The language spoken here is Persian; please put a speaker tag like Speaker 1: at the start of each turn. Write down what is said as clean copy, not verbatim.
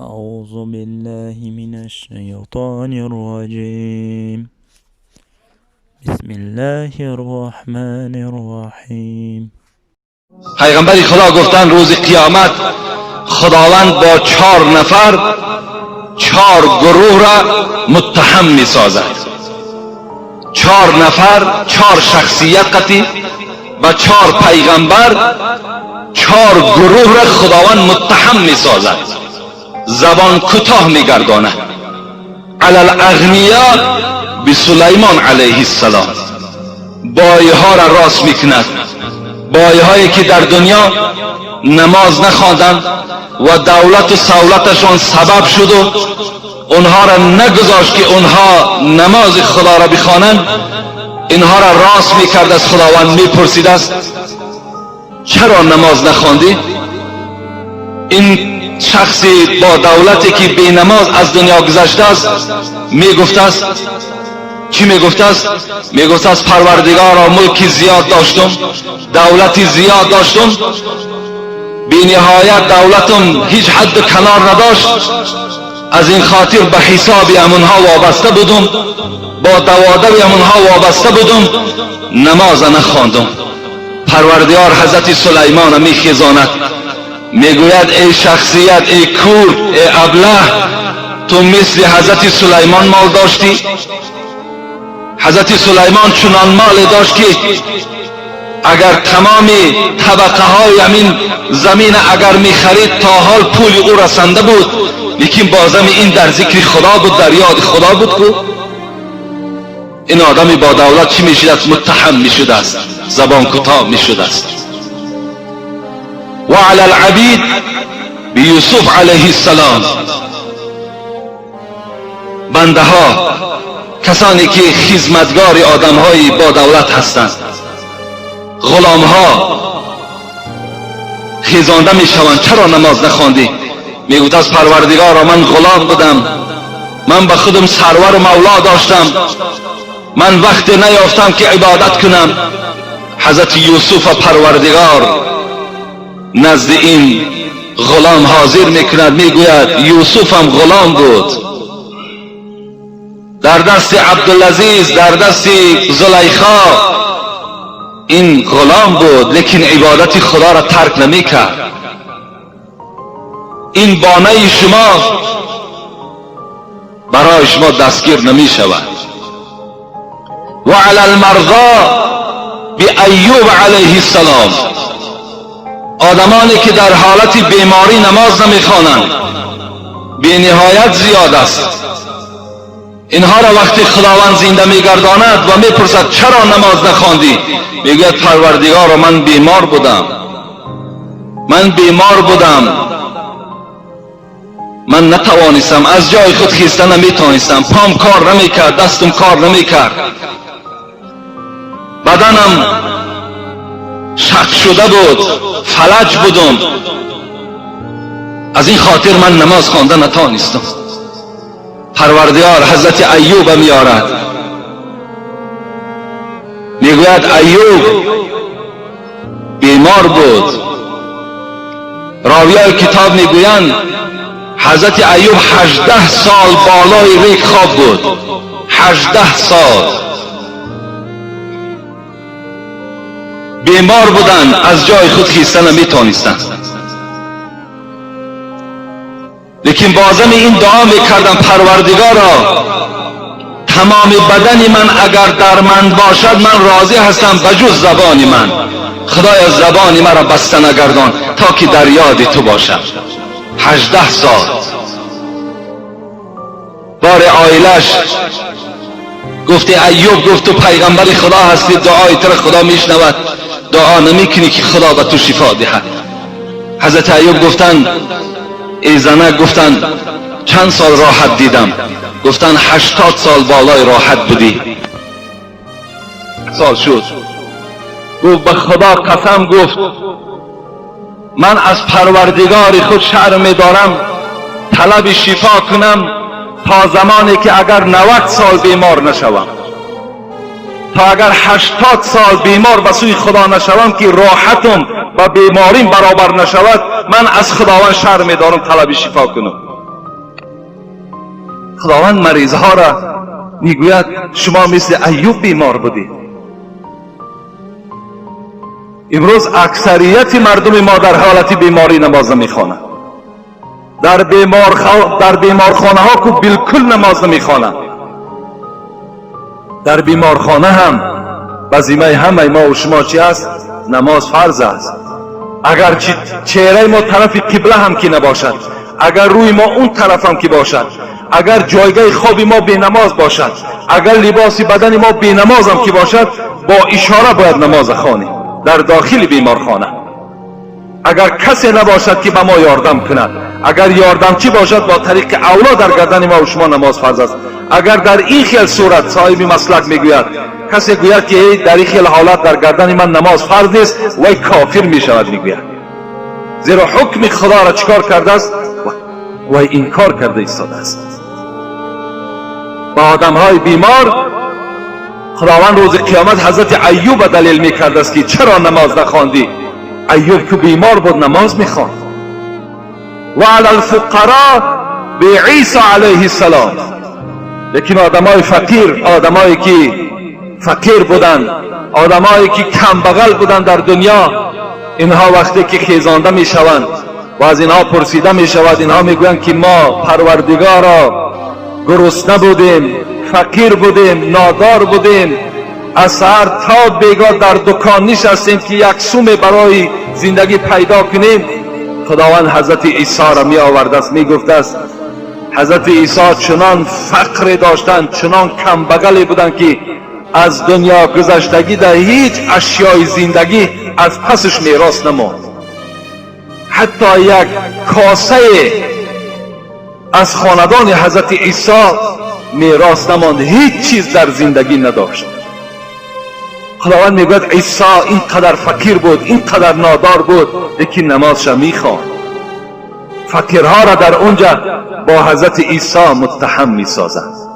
Speaker 1: أعوذ بالله من الشيطان الرجيم. بسم الله الرحمن الرحیم.
Speaker 2: پیغمبر خدا گفتن روز قیامت خداوند با 4 نفر 4 گروه را متهم می سازد. 4 نفر 4 شخصیتی و 4 پیغمبر 4 گروه را خداوند متهم می سازد، زبان کوتاه می گرداند. علی الاغنیا بسلیمان علیه السلام، بایها را راست میکند، بایهایی که در دنیا نماز نخواندند و دولت و سهولتشان سبب شد و اونها را نگذاشت که اونها نماز خدا را بخوانند، اینها را راست میکرد. از خداوند میپرسید است چرا نماز نخواندی؟ این شخصی با دولتی که بی نماز از دنیا گذشته است میگفت است چی میگفت است؟ میگفت است پروردگارا ملکی زیاد داشتم، دولتی زیاد داشتم، بی نهایت دولتم هیچ حد و کنار نداشت، از این خاطر به حساب امونها وابسته بودم، با دوادر امونها وابسته بودم، نماز نخواندم. پروردگار حضرت سلیمان میخیزاند، میگوید ای شخصیت، ای کور، ای ابله، تو مثل حضرت سلیمان مال داشتی؟ حضرت سلیمان چنان مال داشت که اگر تمام طبقه های همین زمین اگر می خرید تا حال پول او رسنده بود، لیکن بازم این در ذکر خدا بود، در یاد خدا بود که این آدمی با دولت چی می شد است؟ متهم می شد است، زبان کوتاه می شد است. و علی العبید بیوسف علیه السلام، بنده ها، کسانی که خدمتگار آدم های با دولت هستند، غلام ها خیزانده می شوند چرا نماز نخواندی؟ میگوید از پروردگارا من غلام بودم، من به خودم سرور و مولا داشتم، من وقت نیافتم که عبادت کنم. حضرت یوسف پروردگار نزد این غلام حاضر میکند، میگوید یوسف هم غلام بود، در دست عبدالعزیز، در دست زلیخا این غلام بود، لیکن عبادت خدا را ترک نمی کرد. این بانه شما برای شما دستگیر نمی شود. و علی المرضى بایوب علیه السلام، آدمانی که در حالت بیماری نماز نمی خوانند بی نهایت زیاد است. اینها را وقتی خداوند زنده میگرداند و میپرسد چرا نماز نخواندی؟ میگوید پروردگارا من بیمار بودم، من بیمار بودم، من نتوانستم، از جای خود خیسته نمیتوانستم، پام کار نمیکرد، دستم کار نمیکرد، بدنم شق شده بود، فلج بودم، از این خاطر من نماز خوانده نتوانستم. پروردگار حضرت ایوب میارد، میگوید ایوب بیمار بود. راویای کتاب میگویند حضرت ایوب 18 سال بالای ریگ خواب بود، 18 سال بیمار بودند، از جای خود خیسته نمیتونستند، لیکن بازم این دعا میکردم پروردگارا تمام بدن من اگر درمند باشد من راضی هستم بجز زبان من، خدایا زبان من را بسته نگردان تا که در یاد تو باشم. 18 سال بار آیلش گفته ایوب، گفت تو پیغمبر خدا هستی، دعای تو خدا میشنود، دعا نمیکنی که خدا به تو شفا دهد. حضرت ایوب گفتند ای زنک، گفتند چند سال راحت دیدم؟ گفتند 80 سال بالای راحت بودی. سال شد. گفت به خدا قسم، گفت من از پروردگار خود شرم دارم طلب شفا کنم تا زمانی که اگر 90 سال بیمار نشوم، تا اگر 80 سال بیمار به سوی خدا نشوم که راحتم و بیماریم برابر نشود، من از خداوند شرم دارم طلب شفا کنم. خداوند مریضها را میگوید شما مثل ایوب بیمار بودید. امروز اکثریت مردم ما در حالت بیماری نماز نمیخوانند. در بیمارخانه ها که بالکل نماز نمیخوانند. در بیمارخانه هم وظیفه همه ما و شما چی است؟ نماز فرض است. اگر چهره ما طرف قبله هم که نباشد، اگر روی ما اون طرف هم که باشد، اگر جایگاه خواب ما بی نماز باشد، اگر لباس بدن ما بی نماز هم که باشد، با اشاره باید نماز خوانیم در داخل بیمارخانه. اگر کسی نباشد که به ما یاردم کند، اگر یاردمچی باشد با طریق اولا در گردن ما و شما نماز فرض است. اگر در این خیل صورت صاحب مسلک میگوید، کسی گوید که در این خیل حالت در گردن من نماز فرض نیست، وی کافر میشود میگوید، زیرا حکم خدا را چیکار کرده است و انکار کرده ایستاده است. با آدم های بیمار خداوند روز قیامت حضرت ایوب دلیل میکرده است که چرا نماز نخواندی؟ ایوب که بیمار بود نماز میخواند. و علی الفقراء به عیسی علیه السلام. لیکن آدمای فقیر، آدمایی که فقیر بودند، آدمایی که کم بغل بودند در دنیا، اینها وقتی که خیزانده میشوند و از اینها پرسیده میشود، اینها میگویند که ما پروردگارا گرسنه بودیم، فقیر بودیم، نادار بودیم، از سحر تا بیگاه در دکان نشستیم که یک سوم برای زندگی پیدا کنیم. خداوند حضرت عیسی را می آورده است، می گفته است حضرت عیسی چنان فقر داشتند، چنان کم بغلی بودند که از دنیا گذشتگی در هیچ اشیای زندگی از پسش میراث نماند. حتی یک کاسه از خاندان حضرت عیسی میراث نماند، هیچ چیز در زندگی نداشت. خداوند میگوید عیسی اینقدر فقیر بود، اینقدر نادار بود، لیکن نمازش میخواند. فقیرها را در اونجا با حضرت عیسی متهم میسازند.